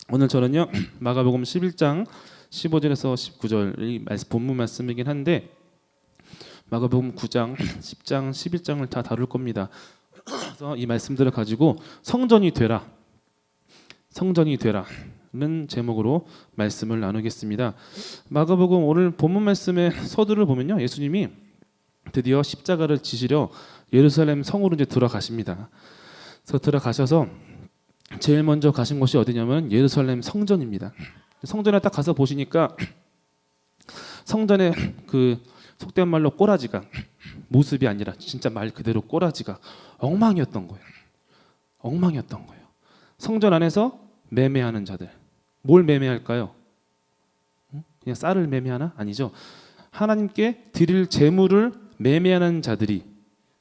오늘 저는요 마가복음 11장 15절에서 19절 이 본문 말씀이긴 한데 마가복음 9장, 10장, 11장을 다 다룰 겁니다. 그래서 이 말씀들을 가지고 성전이 되라, 성전이 되라는 제목으로 말씀을 나누겠습니다. 마가복음 오늘 본문 말씀의 서두를 보면요, 예수님이 드디어 십자가를 지시려 예루살렘 성으로 이제 들어가십니다. 그래서 들어가셔서 제일 먼저 가신 곳이 어디냐면 예루살렘 성전입니다. 성전에 딱 가서 보시니까 성전에 그 속된 말로 꼬라지가 모습이 아니라 진짜 말 그대로 꼬라지가 엉망이었던 거예요. 엉망이었던 거예요. 성전 안에서 매매하는 자들. 뭘 매매할까요? 그냥 쌀을 매매하나? 아니죠. 하나님께 드릴 제물을 매매하는 자들이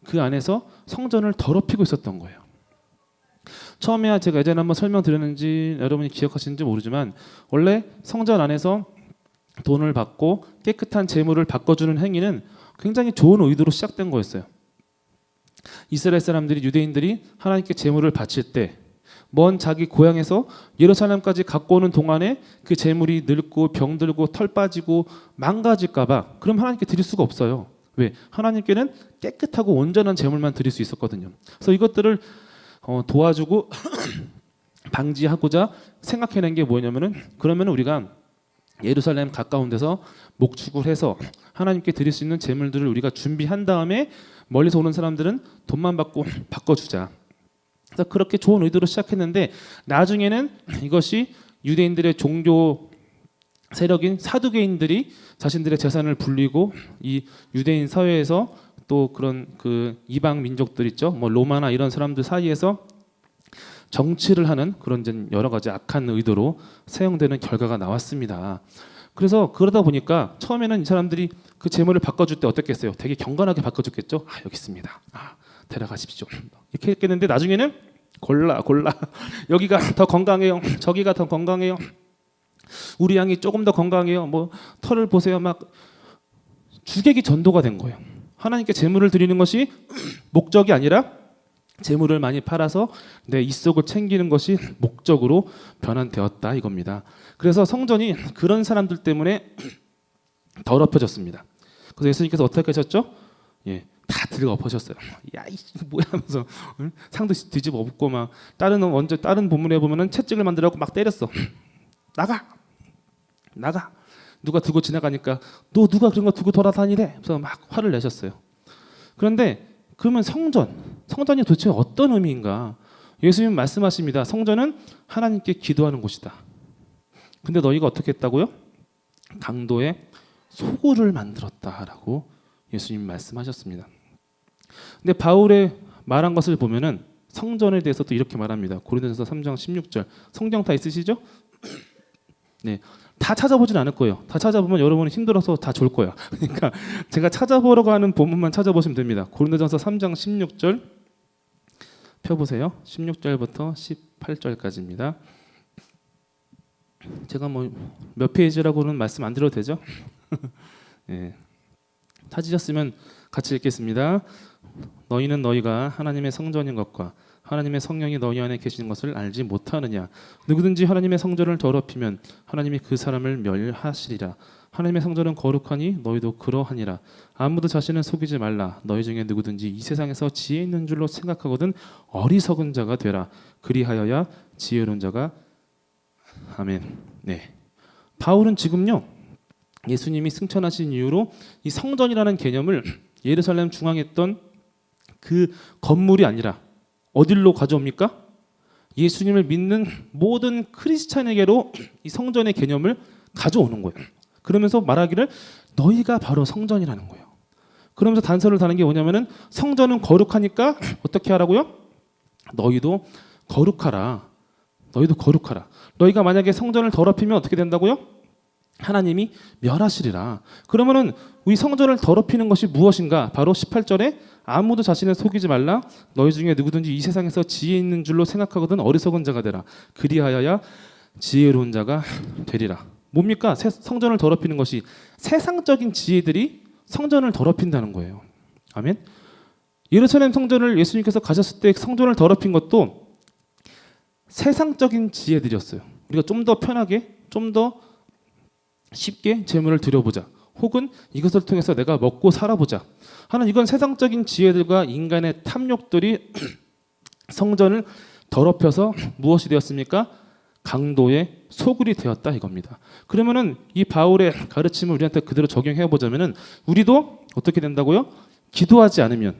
그 안에서 성전을 더럽히고 있었던 거예요. 처음에 제가 예전에 한번 설명드렸는지 여러분이 기억하시는지 모르지만 원래 성전 안에서 돈을 받고 깨끗한 재물을 바꿔주는 행위는 굉장히 좋은 의도로 시작된 거였어요. 이스라엘 사람들이, 유대인들이 하나님께 재물을 바칠 때 먼 자기 고향에서 예루살렘까지 갖고 오는 동안에 그 재물이 늙고 병들고 털 빠지고 망가질까 봐 그럼 하나님께 드릴 수가 없어요. 왜? 하나님께는 깨끗하고 온전한 재물만 드릴 수 있었거든요. 그래서 이것들을 도와주고 방지하고자 생각해낸 게 뭐냐면은 그러면 우리가 예루살렘 가까운 데서 목축을 해서 하나님께 드릴 수 있는 제물들을 우리가 준비한 다음에 멀리서 오는 사람들은 돈만 받고 바꿔주자. 그래서 그렇게 좋은 의도로 시작했는데 나중에는 이것이 유대인들의 종교 세력인 사두개인들이 자신들의 재산을 불리고 이 유대인 사회에서 또 그런 그 이방 민족들 있죠. 뭐 로마나 이런 사람들 사이에서 정치를 하는 그런 여러 가지 악한 의도로 사용되는 결과가 나왔습니다. 그래서 그러다 보니까 처음에는 이 사람들이 그 재물을 바꿔줄 때 어떻겠어요? 되게 경건하게 바꿔줬겠죠. 아, 여기 있습니다. 아, 데려가십시오. 이렇게 했겠는데 나중에는 골라 여기가 더 건강해요. 저기가 더 건강해요. 우리 양이 조금 더 건강해요. 뭐 털을 보세요. 막 주객이 전도가 된 거예요. 하나님께 재물을 드리는 것이 목적이 아니라 재물을 많이 팔아서 내 이속을 챙기는 것이 목적으로 변환되었다 이겁니다. 그래서 성전이 그런 사람들 때문에 더럽혀졌습니다. 그래서 예수님께서 어떻게 하셨죠? 예, 다 들어 엎으셨어요. 야, 이 뭐야 하면서 상도 뒤집어 엎고 막 다른 본문에 보면은 채찍을 만들라고 막 때렸어. 나가. 누가 두고 지나가니까 너 누가 그런 거 두고 돌아다니래? 그래서 막 화를 내셨어요. 그런데 그러면 성전이 도대체 어떤 의미인가? 예수님 말씀하십니다. 성전은 하나님께 기도하는 곳이다. 근데 너희가 어떻게 했다고요? 강도의 소굴을 만들었다라고 예수님 말씀하셨습니다. 근데 바울의 말한 것을 보면은 성전에 대해서 또 이렇게 말합니다. 고린도전서 3장 16절. 성경 다 있으시죠? 네. 다 찾아보진 않을 거예요. 다 찾아보면 여러분이 힘들어서 다 졸 거야. 그러니까 제가 찾아보려고 하는 본문만 찾아보시면 됩니다. 고린도전서 3장 16절 펴보세요. 16절부터 18절까지입니다. 제가 뭐 몇 페이지라고는 말씀 안 드려도 되죠? 네. 찾으셨으면 같이 읽겠습니다. 너희는 너희가 하나님의 성전인 것과 하나님의 성령이 너희 안에 계시는 것을 알지 못하느냐. 누구든지 하나님의 성전을 더럽히면 하나님이 그 사람을 멸하시리라. 하나님의 성전은 거룩하니 너희도 그러하니라. 아무도 자신을 속이지 말라. 너희 중에 누구든지 이 세상에서 지혜 있는 줄로 생각하거든 어리석은 자가 되라. 그리하여야 지혜로운 자가. 아멘. 네. 바울은 지금요 예수님이 승천하신 이후로 이 성전이라는 개념을 예루살렘 중앙에 있던 그 건물이 아니라 어디로 가져옵니까? 예수님을 믿는 모든 크리스찬에게로 이 성전의 개념을 가져오는 거예요. 그러면서 말하기를 너희가 바로 성전이라는 거예요. 그러면서 단서를 다는 게 뭐냐면은 성전은 거룩하니까 어떻게 하라고요? 너희도 거룩하라. 너희도 거룩하라. 너희가 만약에 성전을 더럽히면 어떻게 된다고요? 하나님이 멸하시리라. 그러면은 우리 성전을 더럽히는 것이 무엇인가? 바로 18절에 아무도 자신을 속이지 말라. 너희 중에 누구든지 이 세상에서 지혜 있는 줄로 생각하거든 어리석은 자가 되라. 그리하여야 지혜로운 자가 되리라. 뭡니까? 성전을 더럽히는 것이 세상적인 지혜들이 성전을 더럽힌다는 거예요. 아멘. 예루살렘 성전을 예수님께서 가셨을 때 성전을 더럽힌 것도 세상적인 지혜들이었어요. 우리가 좀 더 편하게, 좀 더 쉽게 재물을 드려보자. 혹은 이것을 통해서 내가 먹고 살아보자 하는 이건 세상적인 지혜들과 인간의 탐욕들이 성전을 더럽혀서 무엇이 되었습니까? 강도의 소굴이 되었다 이겁니다. 그러면은 이 바울의 가르침을 우리한테 그대로 적용해 보자면은 우리도 어떻게 된다고요? 기도하지 않으면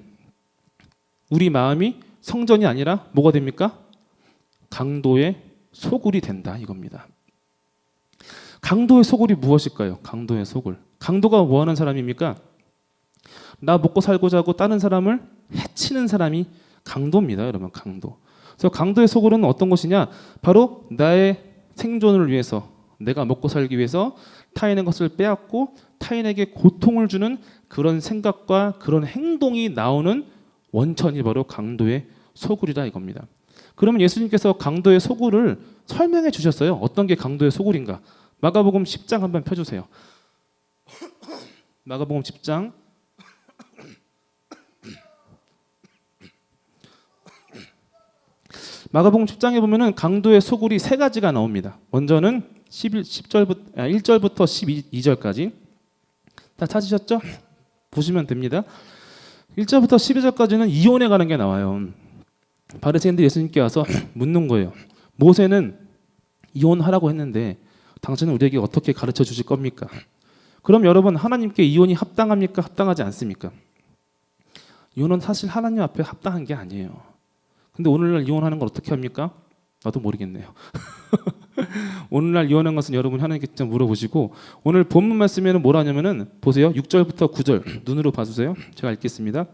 우리 마음이 성전이 아니라 뭐가 됩니까? 강도의 소굴이 된다 이겁니다. 강도의 소굴이 무엇일까요? 강도의 소굴. 강도가 뭐 하는 사람입니까? 나 먹고 살고자 하고 다른 사람을 해치는 사람이 강도입니다. 여러분, 강도. 그래서 강도의 소굴은 어떤 것이냐? 바로 나의 생존을 위해서, 내가 먹고 살기 위해서 타인의 것을 빼앗고 타인에게 고통을 주는 그런 생각과 그런 행동이 나오는 원천이 바로 강도의 소굴이다 이겁니다. 그러면 예수님께서 강도의 소굴을 설명해 주셨어요. 어떤 게 강도의 소굴인가? 마가복음 10장 한번 펴주세요. 마가복음 10장 마가복음 10장에 보면은 강도의 소굴이 세 가지가 나옵니다. 먼저는 1절부터 12절까지 다 찾으셨죠? 보시면 됩니다. 1절부터 12절까지는 이혼에 관한 게 나와요. 바리새인들이 예수님께 와서 묻는 거예요. 모세는 이혼하라고 했는데 당신은 우리에게 어떻게 가르쳐 주실 겁니까? 그럼 여러분, 하나님께 이혼이 합당합니까? 합당하지 않습니까? 이혼은 사실 하나님 앞에 합당한 게 아니에요. 근데 오늘날 이혼하는 걸 어떻게 합니까? 나도 모르겠네요. 오늘날 이혼한 것은 여러분 하나님께 직접 물어보시고, 오늘 본문 말씀에는 뭐라 하냐면은 보세요. 6절부터 9절 눈으로 봐주세요. 제가 읽겠습니다.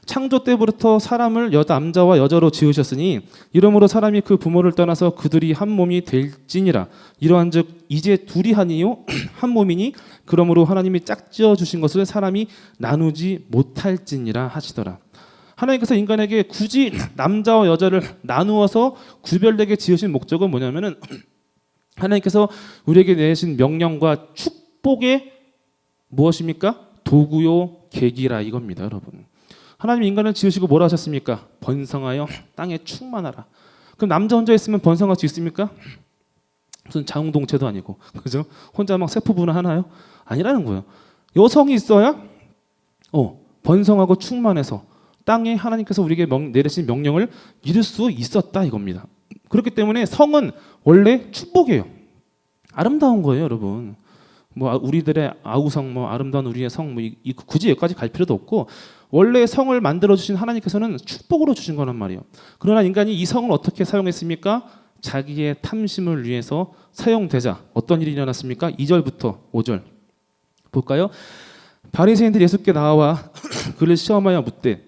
창조 때부터 사람을 남자와 여자로 지으셨으니 이러므로 사람이 그 부모를 떠나서 그들이 한 몸이 될지니라. 이러한즉 이제 둘이 하니요 한 몸이니 그러므로 하나님이 짝지어 주신 것을 사람이 나누지 못할지니라 하시더라. 하나님께서 인간에게 굳이 남자와 여자를 나누어서 구별되게 지으신 목적은 뭐냐면은 하나님께서 우리에게 내신 명령과 축복의 무엇입니까? 도구요 계기라 이겁니다, 여러분. 하나님 인간을 지으시고 뭐라 하셨습니까? 번성하여 땅에 충만하라. 그럼 남자 혼자 있으면 번성할 수 있습니까? 무슨 자웅동체도 아니고, 그죠? 혼자 막 세포분화 하나요? 아니라는 거예요. 여성이 있어야 번성하고 충만해서 땅에 하나님께서 우리에게 내리신 명령을 이룰 수 있었다 이겁니다. 그렇기 때문에 성은 원래 축복이에요. 아름다운 거예요, 여러분. 뭐 우리들의 아우성, 뭐 아름다운 우리의 성, 뭐 굳이 여기까지 갈 필요도 없고, 원래 성을 만들어 주신 하나님께서는 축복으로 주신 거란 말이에요. 그러나 인간이 이 성을 어떻게 사용했습니까? 자기의 탐심을 위해서 사용되자 어떤 일이 일어났습니까? 2절부터 5절 볼까요? 바리새인들이 예수께 나와 그를 시험하여 묻되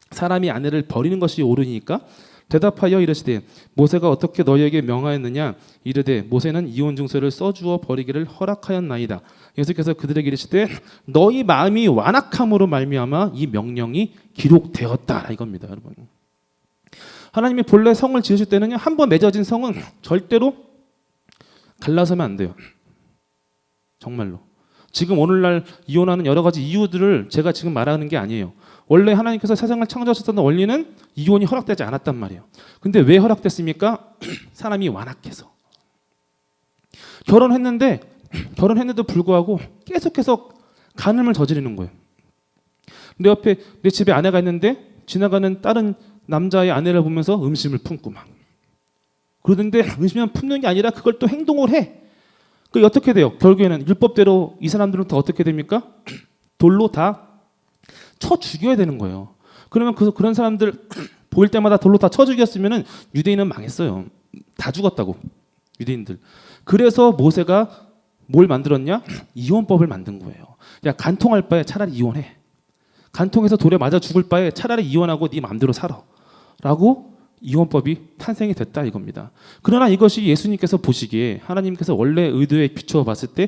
사람이 아내를 버리는 것이 옳으니까? 대답하여 이르시되 모세가 어떻게 너희에게 명하였느냐? 이르되 모세는 이혼 증서를 써주어 버리기를 허락하였나이다. 예수께서 그들에게 이르시되 너희 마음이 완악함으로 말미암아 이 명령이 기록되었다 이겁니다, 여러분. 하나님이 본래 성을 지으실 때는요, 한번 맺어진 성은 절대로 갈라서면 안 돼요. 정말로. 지금 오늘날 이혼하는 여러 가지 이유들을 제가 지금 말하는 게 아니에요. 원래 하나님께서 세상을 창조하셨던 원리는 이혼이 허락되지 않았단 말이에요. 근데 왜 허락됐습니까? 사람이 완악해서. 결혼했는데도 불구하고 계속해서 간음을 저지르는 거예요. 내 옆에 내 집에 아내가 있는데 지나가는 다른 남자의 아내를 보면서 음심을 품고 막. 그러는데 음심만 품는 게 아니라 그걸 또 행동을 해. 그 어떻게 돼요? 결국에는 율법대로 이 사람들은 다 어떻게 됩니까? 돌로 다 쳐 죽여야 되는 거예요. 그러면 그런 사람들 보일 때마다 돌로 다 쳐 죽였으면은 유대인은 망했어요. 다 죽었다고, 유대인들. 그래서 모세가 뭘 만들었냐? 이혼법을 만든 거예요. 야, 간통할 바에 차라리 이혼해. 간통해서 돌에 맞아 죽을 바에 차라리 이혼하고 네 마음대로 살아. 라고 이혼법이 탄생이 됐다 이겁니다. 그러나 이것이 예수님께서 보시기에 하나님께서 원래 의도에 비추어 봤을 때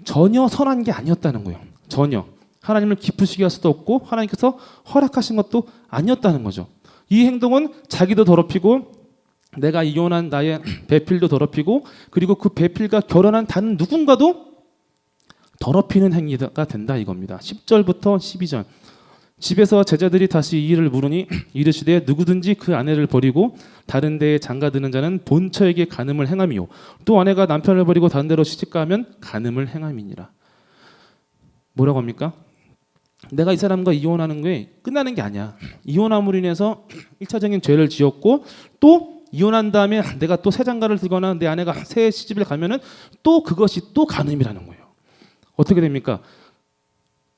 전혀 선한 게 아니었다는 거예요. 전혀. 하나님을 기쁘시게 할 수도 없고 하나님께서 허락하신 것도 아니었다는 거죠. 이 행동은 자기도 더럽히고 내가 이혼한 나의 배필도 더럽히고 그리고 그 배필과 결혼한 다른 누군가도 더럽히는 행위가 된다 이겁니다. 10절부터 12절 집에서 제자들이 다시 이 일을 물으니 이르시되 누구든지 그 아내를 버리고 다른 데에 장가드는 자는 본처에게 간음을 행함이요 또 아내가 남편을 버리고 다른 데로 시집가면 간음을 행함이니라. 뭐라고 합니까? 내가 이 사람과 이혼하는 게 끝나는 게 아니야. 이혼함으로 인해서 1차적인 죄를 지었고 또 이혼한 다음에 내가 또 새 장가를 들거나 내 아내가 새 시집을 가면은 또 그것이 또 간음이라는 거예요. 어떻게 됩니까?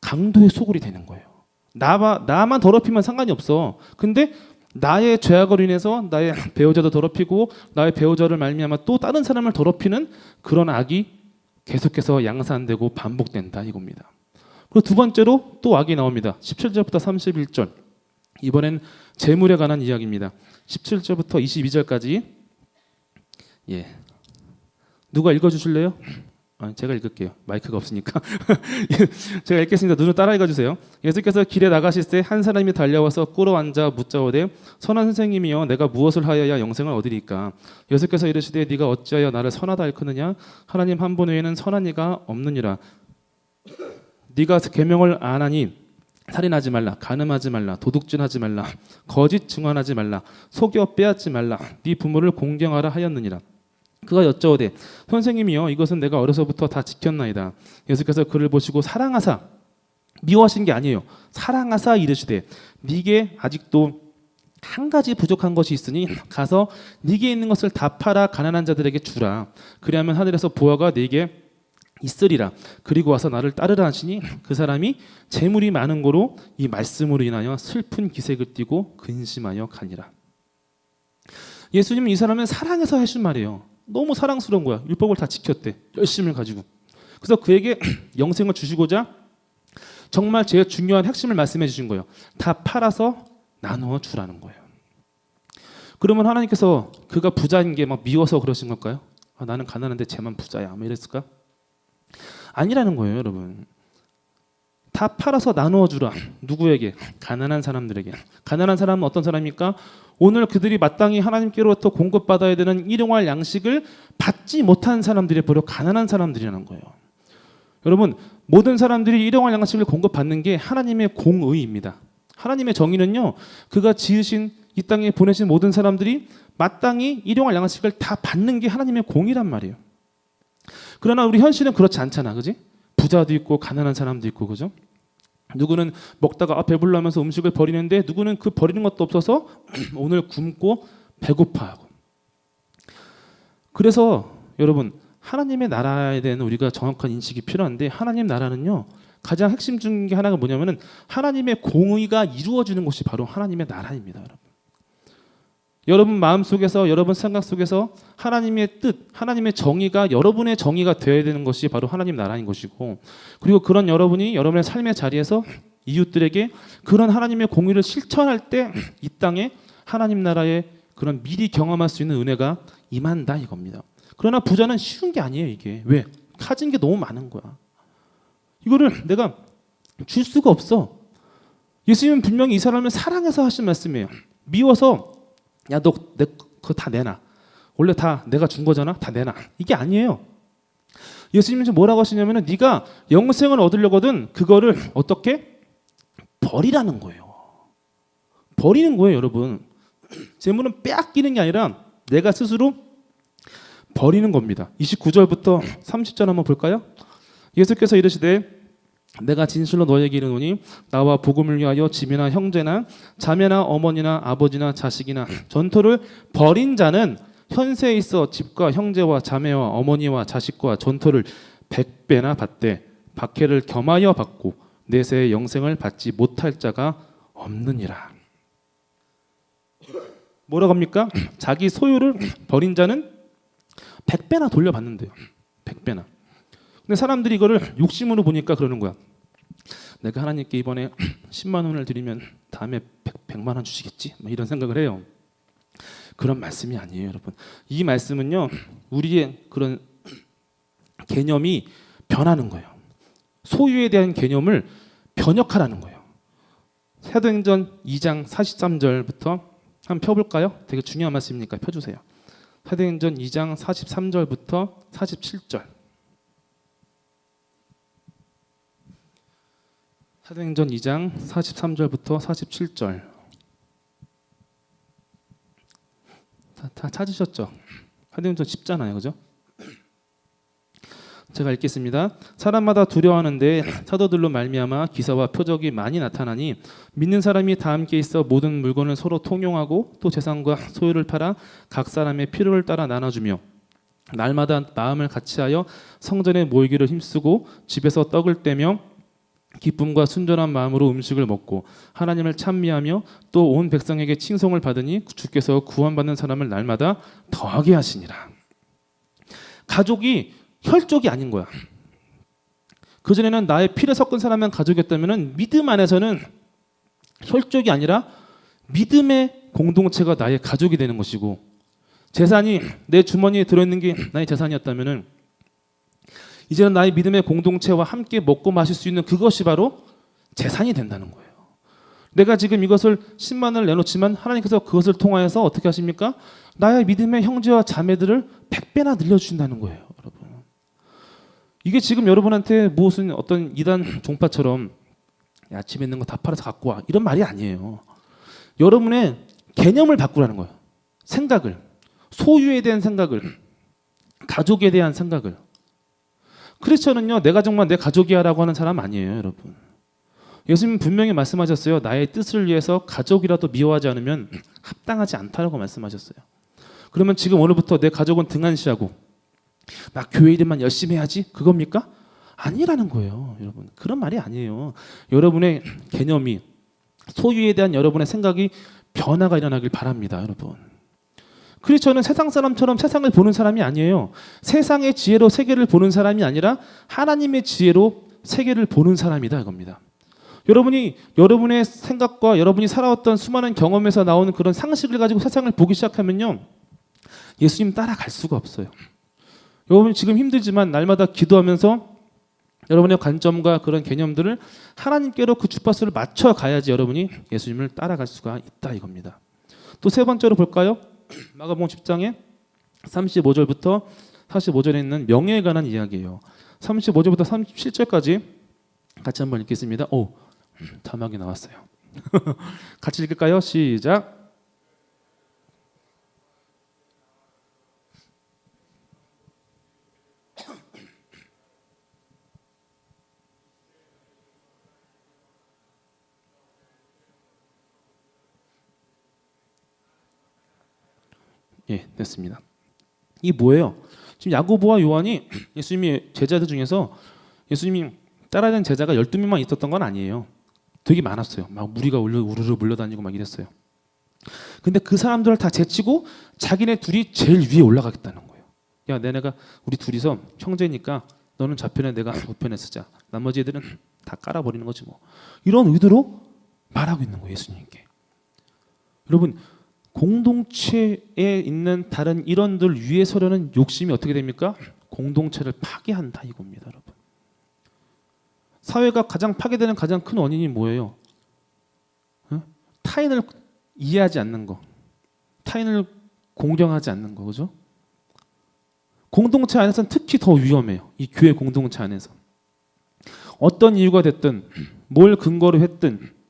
강도의 소굴이 되는 거예요. 나만 더럽히면 상관이 없어. 근데 나의 죄악으로 인해서 나의 배우자도 더럽히고 나의 배우자를 말미암아 또 다른 사람을 더럽히는 그런 악이 계속해서 양산되고 반복된다 이겁니다. 그리고 두 번째로 또 악이 나옵니다. 17절부터 31절. 이번엔 재물에 관한 이야기입니다. 17절부터 22절까지. 예. 누가 읽어주실래요? 제가 읽을게요. 마이크가 없으니까. 제가 읽겠습니다. 눈을 따라 읽어주세요. 예수께서 길에 나가실 때 한 사람이 달려와서 꿇어 앉아 묻자오되 선한 선생님이여 내가 무엇을 하여야 영생을 얻으리까? 예수께서 이르시되 네가 어찌하여 나를 선하다 일컫느냐? 하나님 한 분 외에는 선한 이가 없느니라. 네가 계명을 안 하니 살인하지 말라, 간음하지 말라, 도둑질하지 말라, 거짓 증언하지 말라, 속여 빼앗지 말라, 네 부모를 공경하라 하였느니라. 그가 여짜오되 선생님이여 이것은 내가 어려서부터 다 지켰나이다. 예수께서 그를 보시고 사랑하사, 미워하신 게 아니에요. 사랑하사 이르시되 네게 아직도 한 가지 부족한 것이 있으니 가서 네게 있는 것을 다 팔아 가난한 자들에게 주라. 그리하면 하늘에서 보화가 네게 있으리라. 그리고 와서 나를 따르라 하시니 그 사람이 재물이 많은 고로 이 말씀으로 인하여 슬픈 기색을 띠고 근심하여 가니라. 예수님은 이 사람은 사랑해서 하신 말이에요. 너무 사랑스러운 거야. 율법을 다 지켰대. 열심을 가지고. 그래서 그에게 영생을 주시고자 정말 제일 중요한 핵심을 말씀해 주신 거예요. 다 팔아서 나누어 주라는 거예요. 그러면 하나님께서 그가 부자인 게 막 미워서 그러신 걸까요? 나는 가난한데 쟤만 부자야. 뭐 이랬을까? 아니라는 거예요, 여러분. 다 팔아서 나누어 주라. 누구에게? 가난한 사람들에게. 가난한 사람은 어떤 사람입니까? 오늘 그들이 마땅히 하나님께로부터 공급받아야 되는 일용할 양식을 받지 못한 사람들이 바로 가난한 사람들이라는 거예요. 여러분, 모든 사람들이 일용할 양식을 공급받는 게 하나님의 공의입니다. 하나님의 정의는요, 그가 지으신 이 땅에 보내신 모든 사람들이 마땅히 일용할 양식을 다 받는 게 하나님의 공의란 말이에요. 그러나 우리 현실은 그렇지 않잖아, 그지? 부자도 있고 가난한 사람도 있고, 그죠? 누구는 먹다가 배불러하면서 음식을 버리는데 누구는 그 버리는 것도 없어서 오늘 굶고 배고파하고. 그래서 여러분, 하나님의 나라에 대한 우리가 정확한 인식이 필요한데 하나님 나라는요, 가장 핵심 중에 하나가 뭐냐면은 하나님의 공의가 이루어지는 곳이 바로 하나님의 나라입니다, 여러분. 여러분 마음속에서, 여러분 생각 속에서 하나님의 뜻, 하나님의 정의가 여러분의 정의가 되어야 되는 것이 바로 하나님 나라인 것이고, 그리고 그런 여러분이 여러분의 삶의 자리에서 이웃들에게 그런 하나님의 공의를 실천할 때 이 땅에 하나님 나라의 그런 미리 경험할 수 있는 은혜가 임한다 이겁니다. 그러나 부자는 쉬운 게 아니에요, 이게. 왜? 가진 게 너무 많은 거야. 이거를 내가 줄 수가 없어. 예수님은 분명히 이 사람을 사랑해서 하신 말씀이에요. 미워서 야, 너 내 그거 다 내놔. 원래 다 내가 준 거잖아. 다 내놔. 이게 아니에요. 예수님은 지금 뭐라고 하시냐면은 네가 영생을 얻으려거든 그거를 어떻게 버리라는 거예요. 버리는 거예요, 여러분. 재물은 빼앗기는 게 아니라 내가 스스로 버리는 겁니다. 29절부터 30절 한번 볼까요? 예수께서 이르시되 내가 진실로 너에게 이르노니 나와 복음을 위하여 집이나 형제나 자매나 어머니나 아버지나 자식이나 전토를 벌인 자는 현세에 있어 집과 형제와 자매와 어머니와 자식과 전토를 100배나 받되 박해를 겸하여 받고 내세의 영생을 받지 못할 자가 없느니라. 뭐라고 합니까? 자기 소유를 벌인 자는 100배나 돌려받는데요. 100배나. 근데 사람들이 이거를 욕심으로 보니까 그러는 거야. 내가 하나님께 이번에 10만 원을 드리면 다음에 100만 원 주시겠지? 이런 생각을 해요. 그런 말씀이 아니에요, 여러분. 이 말씀은요, 우리의 그런 개념이 변하는 거예요. 소유에 대한 개념을 변혁하라는 거예요. 사도행전 2장 43절부터 한번 펴볼까요? 되게 중요한 말씀이니까 펴주세요. 사도행전 2장 43절부터 47절. 사도행전 2장 43절부터 47절. 다 찾으셨죠? 사도행전 쉽잖아요, 그죠? 제가 읽겠습니다. 사람마다 두려워하는데 사도들로 말미암아 기사와 표적이 많이 나타나니 믿는 사람이 다 함께 있어 모든 물건을 서로 통용하고 또 재산과 소유를 팔아 각 사람의 필요를 따라 나눠주며 날마다 마음을 같이하여 성전에 모이기를 힘쓰고 집에서 떡을 떼며 기쁨과 순전한 마음으로 음식을 먹고 하나님을 찬미하며 또 온 백성에게 칭송을 받으니 주께서 구원받는 사람을 날마다 더하게 하시니라. 가족이 혈족이 아닌 거야. 그전에는 나의 피를 섞은 사람만 가족이었다면 믿음 안에서는 혈족이 아니라 믿음의 공동체가 나의 가족이 되는 것이고, 재산이 내 주머니에 들어있는 게 나의 재산이었다면 이제는 나의 믿음의 공동체와 함께 먹고 마실 수 있는 그것이 바로 재산이 된다는 거예요. 내가 지금 이것을 10만 원을 내놓지만 하나님께서 그것을 통하여서 어떻게 하십니까? 나의 믿음의 형제와 자매들을 100배나 늘려주신다는 거예요, 여러분. 이게 지금 여러분한테 무슨 어떤 이단 종파처럼 야, 집에 있는 거 다 팔아서 갖고 와, 이런 말이 아니에요. 여러분의 개념을 바꾸라는 거예요. 생각을, 소유에 대한 생각을, 가족에 대한 생각을. 크리스천은요, 내가 정말 내 가족이야 라고 하는 사람 아니에요, 여러분. 예수님은 분명히 말씀하셨어요. 나의 뜻을 위해서 가족이라도 미워하지 않으면 합당하지 않다라고 말씀하셨어요. 그러면 지금 오늘부터 내 가족은 등한시하고 막 교회 일만 열심히 해야지, 그겁니까? 아니라는 거예요, 여러분. 그런 말이 아니에요. 여러분의 개념이, 소유에 대한 여러분의 생각이 변화가 일어나길 바랍니다, 여러분. 크리스천은 세상 사람처럼 세상을 보는 사람이 아니에요. 세상의 지혜로 세계를 보는 사람이 아니라 하나님의 지혜로 세계를 보는 사람이다, 이겁니다. 여러분이 여러분의 생각과 여러분이 살아왔던 수많은 경험에서 나오는 그런 상식을 가지고 세상을 보기 시작하면요, 예수님 따라갈 수가 없어요. 여러분 지금 힘들지만 날마다 기도하면서 여러분의 관점과 그런 개념들을 하나님께로 그 주파수를 맞춰 가야지 여러분이 예수님을 따라갈 수가 있다, 이겁니다. 또 세 번째로 볼까요? 마가복음 10장에 35절부터 45절에 있는 명예에 관한 이야기예요. 35절부터 37절까지 같이 한번 읽겠습니다. 오, 자막이 나왔어요. 같이 읽을까요? 시작. 예, 됐습니다. 이 뭐예요? 지금 야고보와 요한이 예수님이 제자들 중에서 예수님이 따라다니는 제자가 12명만 있었던 건 아니에요. 되게 많았어요. 막 무리가 우르르 물려다니고 막 이랬어요. 근데 그 사람들을 다 제치고 자기네 둘이 제일 위에 올라가겠다는 거예요. 야, 내가 우리 둘이서 형제니까 너는 좌편에 내가 우편에 쓰자. 나머지 애들은 다 깔아버리는 거지 뭐. 이런 의도로 말하고 있는 거예요, 예수님께. 여러분, 공동체에 있는 다른 일원들 위에 서려는 욕심이 어떻게 됩니까? 공동체를 파괴한다, 이겁니다, 여러분. 사회가 가장 파괴되는 가장 큰 원인이 뭐예요? 타인을 이해하지 않는 거, 타인을 공경하지 않는 거, 그죠? 공동체 안에서는 특히 더 위험해요. 이 교회 공동체 안에서 어떤 이유가 됐든 뭘 근거로 했든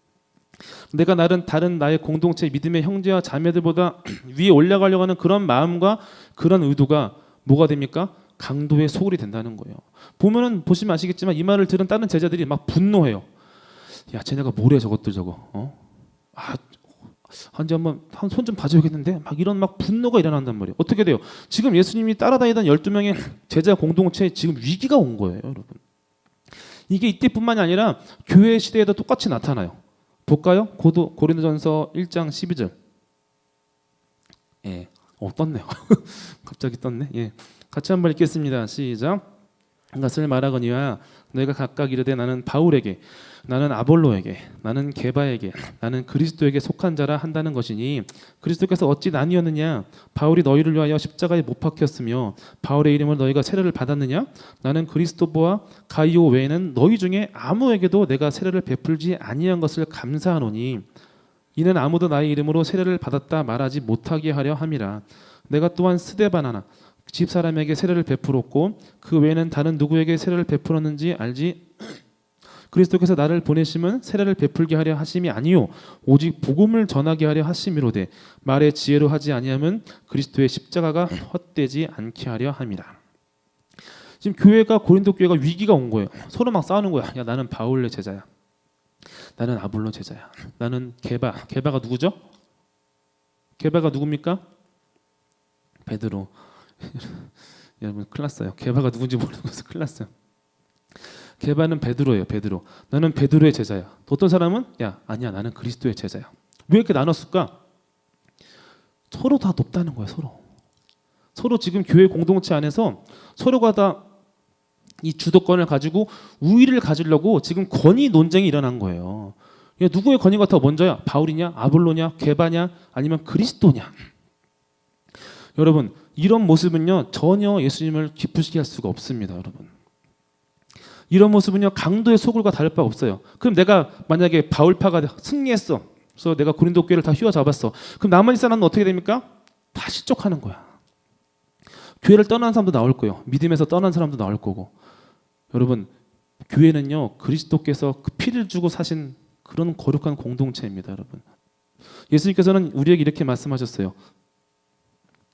내가 다른 나의 공동체 믿음의 형제와 자매들보다 위에 올라가려고 하는 그런 마음과 그런 의도가 뭐가 됩니까? 강도의 소굴이 된다는 거예요. 보시면 아시겠지만 이 말을 들은 다른 제자들이 막 분노해요. 야, 쟤네가 뭐래 저것들 저거. 한지 한번 손 좀 봐줘야겠는데 막 이런 막 분노가 일어난단 말이에요. 어떻게 돼요? 지금 예수님이 따라다니던 12명의 제자 공동체에 지금 위기가 온 거예요, 여러분. 이게 이때뿐만이 아니라 교회 시대에도 똑같이 나타나요. 볼까요? 고린도전서 1장 12절. 예, 떴네요. 갑자기 떴네. 예, 같이 한번 읽겠습니다. 시작. 이것을 말하거니와 너희가 각각 이르되 나는 바울에게, 나는 아볼로에게, 나는 게바에게, 나는 그리스도에게 속한 자라 한다는 것이니 그리스도께서 어찌 나뉘었느냐? 바울이 너희를 위하여 십자가에 못 박혔으며 바울의 이름으로 너희가 세례를 받았느냐? 나는 그리스도보와 가이오 외에는 너희 중에 아무에게도 내가 세례를 베풀지 아니한 것을 감사하노니 이는 아무도 나의 이름으로 세례를 받았다 말하지 못하게 하려 함이라. 내가 또한 스데바나나 집사람에게 세례를 베풀었고 그 외에는 다른 누구에게 세례를 베풀었는지 알지 그리스도께서 나를 보내심은 세례를 베풀게 하려 하심이 아니요 오직 복음을 전하게 하려 하심이로되 말의 지혜로 하지 아니하면 그리스도의 십자가가 헛되지 않게 하려 함이라. 지금 교회가 고린도 교회가 위기가 온 거예요. 서로 막 싸우는 거야. 야 나는 바울의 제자야. 나는 아볼로 제자야. 나는 게바. 게바가 누구죠? 게바가 누굽니까? 베드로. 여러분 큰일 났어요. 게바가 누군지 모르는 것은 큰일 났어요. 게바는 베드로예요. 베드로. 나는 베드로의 제자야. 어떤 사람은 야 아니야 나는 그리스도의 제자야. 왜 이렇게 나눴을까? 서로 다 높다는 거예요. 서로 지금 교회 공동체 안에서 서로가 다 이 주도권을 가지고 우위를 가지려고 지금 권위 논쟁이 일어난 거예요. 누구의 권위가 더 먼저야? 바울이냐? 아볼로냐? 게바냐? 아니면 그리스도냐? 여러분 이런 모습은요 전혀 예수님을 기쁘시게 할 수가 없습니다. 여러분 이런 모습은요 강도의 소굴과 다를 바가 없어요. 그럼 내가 만약에 바울파가 승리했어. 그래서 내가 고린도 교회를 다 휘어잡았어. 그럼 나머지 사람은 어떻게 됩니까? 다 실족하는 거야. 교회를 떠난 사람도 나올 거예요. 믿음에서 떠난 사람도 나올 거고. 여러분 교회는요 그리스도께서 그 피를 주고 사신 그런 거룩한 공동체입니다. 여러분 예수님께서는 우리에게 이렇게 말씀하셨어요.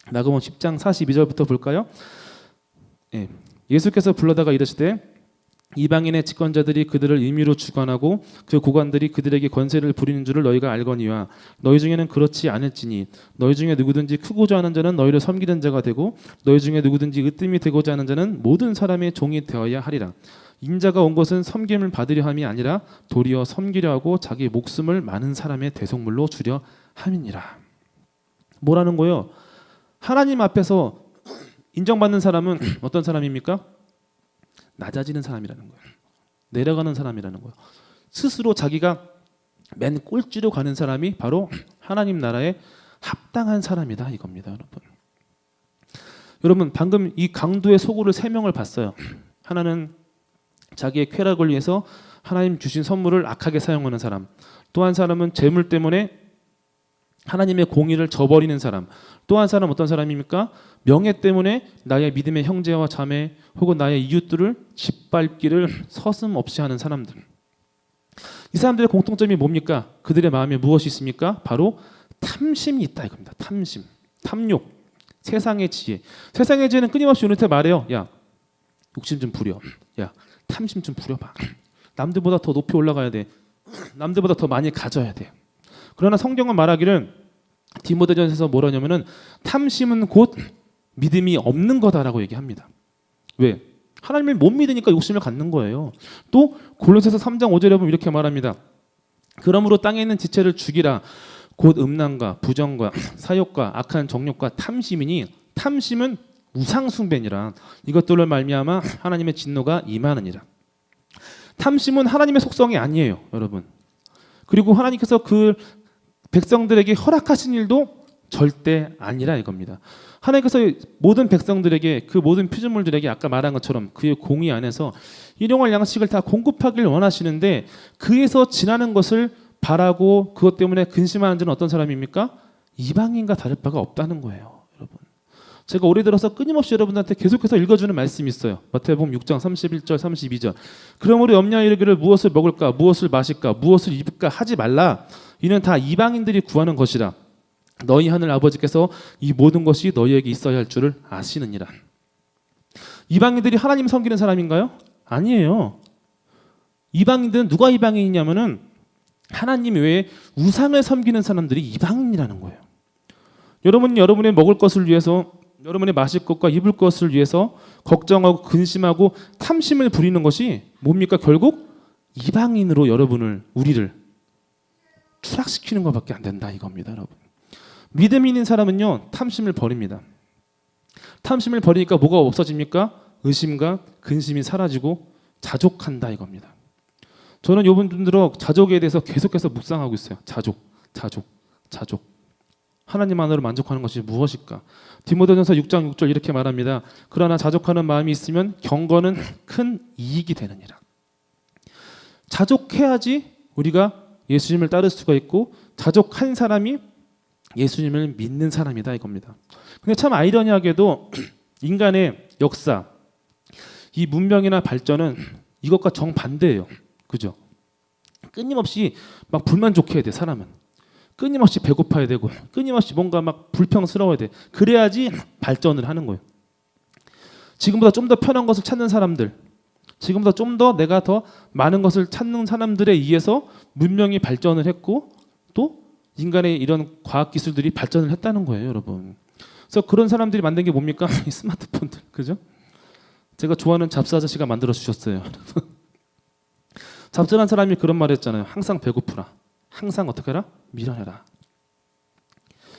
마가복음 10장 42절부터 볼까요? 예. 예수께서 불러다가 이르시되 이방인의 집권자들이 그들을 임의로 주관하고 그 고관들이 그들에게 권세를 부리는 줄을 너희가 알거니와 너희 중에는 그렇지 않을지니 너희 중에 누구든지 크고자 하는 자는 너희를 섬기는 자가 되고 너희 중에 누구든지 으뜸이 되고자 하는 자는 모든 사람의 종이 되어야 하리라. 인자가 온 것은 섬김을 받으려 함이 아니라 도리어 섬기려 하고 자기 목숨을 많은 사람의 대속물로 주려 함이니라. 뭐라는 거예요? 하나님 앞에서 인정받는 사람은 어떤 사람입니까? 낮아지는 사람이라는 거예요. 내려가는 사람이라는 거예요. 스스로 자기가 맨 꼴찌로 가는 사람이 바로 하나님 나라에 합당한 사람이다 이겁니다. 여러분 방금 이 강도의 소굴을 세 명을 봤어요. 하나는 자기의 쾌락을 위해서 하나님 주신 선물을 악하게 사용하는 사람, 또 한 사람은 재물 때문에 하나님의 공의를 저버리는 사람, 또 한 사람 어떤 사람입니까? 명예 때문에 나의 믿음의 형제와 자매 혹은 나의 이웃들을 짓밟기를 서슴없이 하는 사람들. 이 사람들의 공통점이 뭡니까? 그들의 마음에 무엇이 있습니까? 바로 탐심이 있다 이겁니다. 탐심, 탐욕, 세상의 지혜. 세상의 지혜는 끊임없이 우리한테 말해요. 야, 욕심 좀 부려. 야, 탐심 좀 부려봐. 남들보다 더 높이 올라가야 돼. 남들보다 더 많이 가져야 돼. 그러나 성경은 말하기를 디모데전서에서 뭐라냐면은 탐심은 곧 믿음이 없는 거다라고 얘기합니다. 왜? 하나님을 못 믿으니까 욕심을 갖는 거예요. 또 골로새서 3장 5절에 보면 이렇게 말합니다. 그러므로 땅에 있는 지체를 죽이라. 곧 음란과 부정과 사욕과 악한 정욕과 탐심이니 탐심은 우상 숭배니라. 이것들로 말미암아 하나님의 진노가 임하느니라. 탐심은 하나님의 속성이 아니에요, 여러분. 그리고 하나님께서 그 백성들에게 허락하신 일도 절대 아니라 이겁니다. 하나님께서 모든 백성들에게 그 모든 피조물들에게 아까 말한 것처럼 그의 공의 안에서 일용할 양식을 다 공급하길 원하시는데 그에서 지나는 것을 바라고 그것 때문에 근심하는 자는 어떤 사람입니까? 이방인과 다를 바가 없다는 거예요, 여러분. 제가 올해 들어서 끊임없이 여러분들한테 계속해서 읽어주는 말씀이 있어요. 마태복음 6장 31절 32절. 그러므로 염려하여 이르기를 무엇을 먹을까 무엇을 마실까 무엇을 입을까 하지 말라. 이는 다 이방인들이 구하는 것이라. 너희 하늘 아버지께서 이 모든 것이 너희에게 있어야 할 줄을 아시느니라. 이방인들이 하나님 섬기는 사람인가요? 아니에요. 이방인들은 누가 이방인이냐면은 하나님 외에 우상을 섬기는 사람들이 이방인이라는 거예요. 여러분이 여러분의 먹을 것을 위해서 여러분의 마실 것과 입을 것을 위해서 걱정하고 근심하고 탐심을 부리는 것이 뭡니까? 결국 이방인으로 여러분을 우리를 추락시키는 것밖에 안 된다 이겁니다, 여러분. 믿음이 있는 사람은요 탐심을 버립니다. 탐심을 버리니까 뭐가 없어집니까? 의심과 근심이 사라지고 자족한다 이겁니다. 저는 요번 들어 자족에 대해서 계속해서 묵상하고 있어요. 자족. 하나님만으로 만족하는 것이 무엇일까? 디모데전서 6장 6절 이렇게 말합니다. 그러나 자족하는 마음이 있으면 경건은 큰 이익이 되느니라. 자족해야지 우리가 예수님을 따를 수가 있고 자족한 사람이 예수님을 믿는 사람이다 이겁니다. 근데 참 아이러니하게도 인간의 역사, 이 문명이나 발전은 이것과 정반대예요. 그죠? 끊임없이 막 불만족해야 돼. 사람은 끊임없이 배고파야 되고 끊임없이 뭔가 막 불평스러워야 돼. 그래야지 발전을 하는 거예요. 지금보다 좀 더 편한 것을 찾는 사람들, 지금보다 좀 더 내가 더 많은 것을 찾는 사람들에 의해서 문명이 발전을 했고 또 인간의 이런 과학 기술들이 발전을 했다는 거예요, 여러분. 그래서 그런 사람들이 만든 게 뭡니까? 이 스마트폰들, 그죠? 제가 좋아하는 잡스 아저씨가 만들어 주셨어요. 잡스란 사람이 그런 말을 했잖아요. 항상 배고프라. 항상 어떻게 해라? 밀어내라.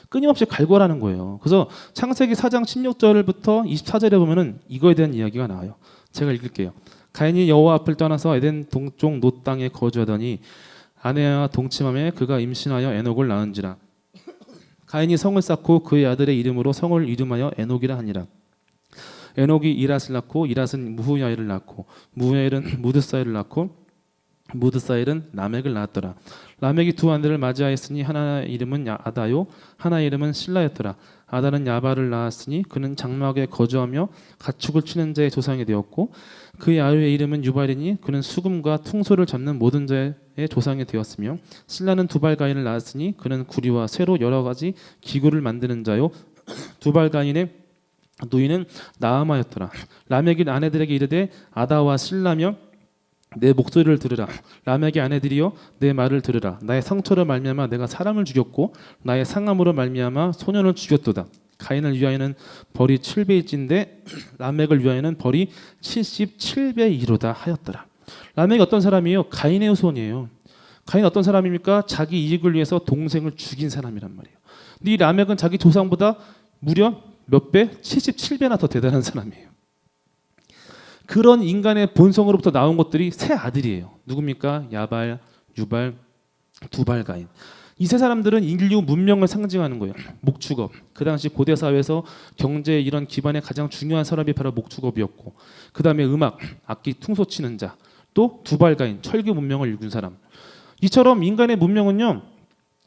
끊임없이 갈구하라는 거예요. 그래서 창세기 4장 16절부터 24절에 보면은 이거에 대한 이야기가 나와요. 제가 읽을게요. 가인이 여호와 앞을 떠나서 에덴 동쪽 놋 땅에 거주하더니 아내와 동침함에 그가 임신하여 에녹을 낳은지라. 가인이 성을 쌓고 그의 아들의 이름으로 성을 이름하여 에녹이라 하니라. 에녹이 이랏을 낳고 이랏은 무후야일을 낳고 무후야일은 무드사일을 낳고 무드사일은 라멕을 낳았더라. 라멕이 두 아들을 맞이하였으니 하나의 이름은 아다요 하나의 이름은 실라였더라. 아다는 야발을 낳았으니 그는 장막에 거주하며 가축을 치는 자의 조상이 되었고 그의 아유의 이름은 유발이니 그는 수금과 퉁소를 잡는 모든 자의 조상이 되었으며 실라는 두발가인을 낳았으니 그는 구리와 쇠로 여러 가지 기구를 만드는 자요 두발가인의 누이는 나아마였더라. 라멕이 아내들에게 이르되 아다와 실라며 내 목소리를 들으라. 라멕의 아내들이여 내 말을 들으라. 나의 상처로 말미암아 내가 사람을 죽였고 나의 상함으로 말미암아 소년을 죽였도다. 가인을 위하여는 벌이 7배일진데 라멕을 위하여는 벌이 77배이로다 하였더라. 라멕이 어떤 사람이에요? 가인의 후손이에요. 가인 어떤 사람입니까? 자기 이익을 위해서 동생을 죽인 사람이란 말이에요. 근데 이 라멕은 자기 조상보다 무려 몇 배? 77배나 더 대단한 사람이에요. 그런 인간의 본성으로부터 나온 것들이 세 아들이에요. 누굽니까? 야발, 유발, 두발가인. 이 세 사람들은 인류 문명을 상징하는 거예요. 목축업. 그 당시 고대 사회에서 경제 이런 기반의 가장 중요한 산업이 바로 목축업이었고, 그 다음에 음악, 악기, 퉁소 치는 자, 또 두발가인, 철교 문명을 일군 사람. 이처럼 인간의 문명은요,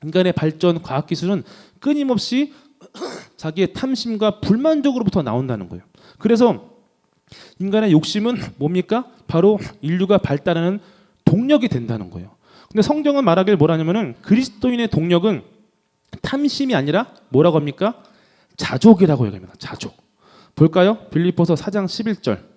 인간의 발전, 과학 기술은 끊임없이 자기의 탐심과 불만족으로부터 나온다는 거예요. 그래서 인간의 욕심은 뭡니까? 바로 인류가 발달하는 동력이 된다는 거예요. 근데 성경은 말하길 뭐라냐면은 그리스도인의 동력은 탐심이 아니라 뭐라고 합니까? 자족이라고 얘기합니다. 자족. 볼까요? 빌립보서 4장 11절.